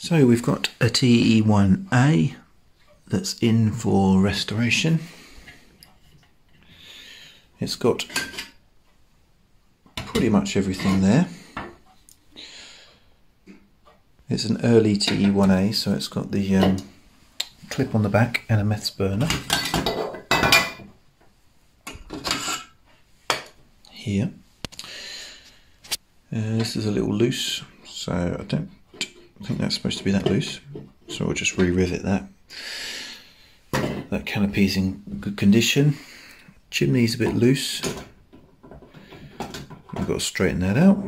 So we've got a TE1a that's in for restoration. It's got pretty much everything there. It's an early TE1a, so it's got the clip on the back and a meths burner here. This is a little loose, so I don't think that's supposed to be that loose, so we'll just re-rivet that. That canopy's in good condition. Chimney's a bit loose. We've got to straighten that out.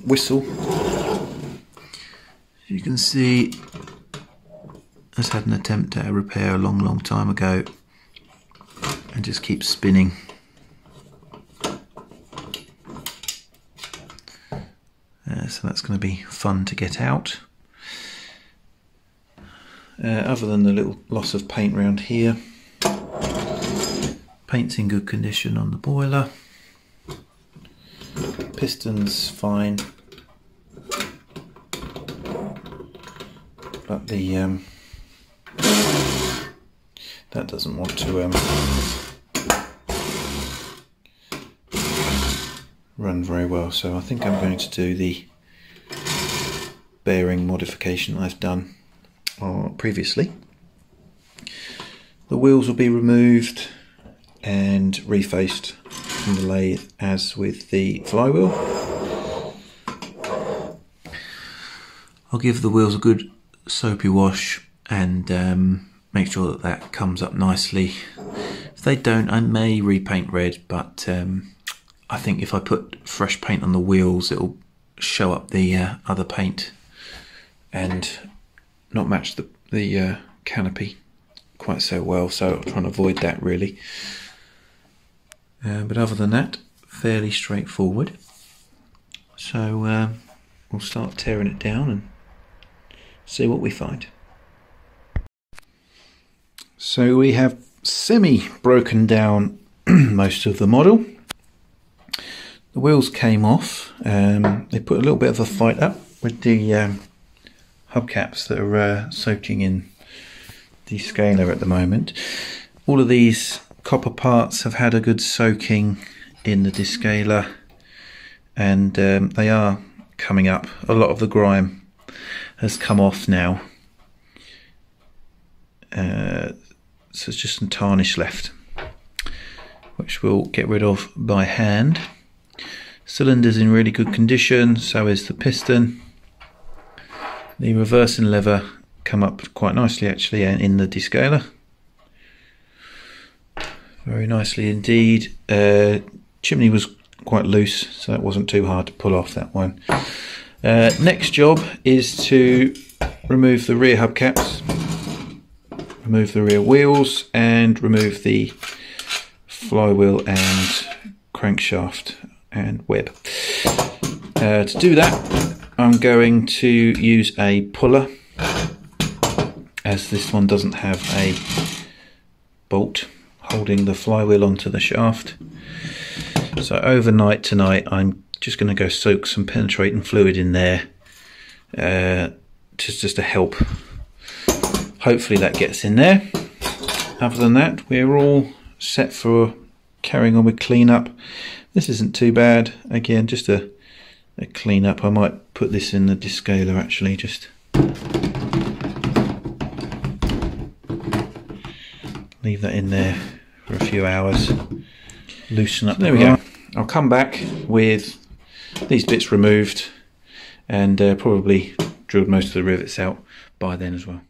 Whistle, you can see, has had an attempt at a repair a long time ago and just keeps spinning. So that's going to be fun to get out. Other than the little loss of paint around here, paint's in good condition on the boiler. Piston's fine, but the that doesn't want to run very well, so I think I'm going to do the bearing modification I've done previously. The wheels will be removed and refaced from the lathe as with the flywheel. I'll give the wheels a good soapy wash and make sure that that comes up nicely. If they don't, I may repaint red, but I think if I put fresh paint on the wheels, it'll show up the other paint and not match the canopy quite so well, so I'll try and avoid that really. But other than that, fairly straightforward. So we'll start tearing it down and see what we find. So we have semi-broken down most of the model. The wheels came off. They put a little bit of a fight up with the hubcaps that are soaking in the scaler at the moment. All of these copper parts have had a good soaking in the descaler, and they are coming up. A lot of the grime has come off now, so it's just some tarnish left, which we'll get rid of by hand. Cylinder's in really good condition, so is the piston. The reversing lever come up quite nicely actually in the descaler. Very nicely indeed. Chimney was quite loose, so that wasn't too hard to pull off, that one. Next job is to remove the rear hubcaps, remove the rear wheels, and remove the flywheel and crankshaft and web. To do that, I'm going to use a puller, as this one doesn't have a bolt holding the flywheel onto the shaft. So overnight tonight I'm just going to go soak some penetrating fluid in there, just to help. Hopefully that gets in there. Other than that, we're all set for carrying on with cleanup. This isn't too bad. Again, just a clean up. I might put this in the descaler actually, just leave that in there for a few hours, loosen up. So there we go. I'll come back with these bits removed and probably drilled most of the rivets out by then as well.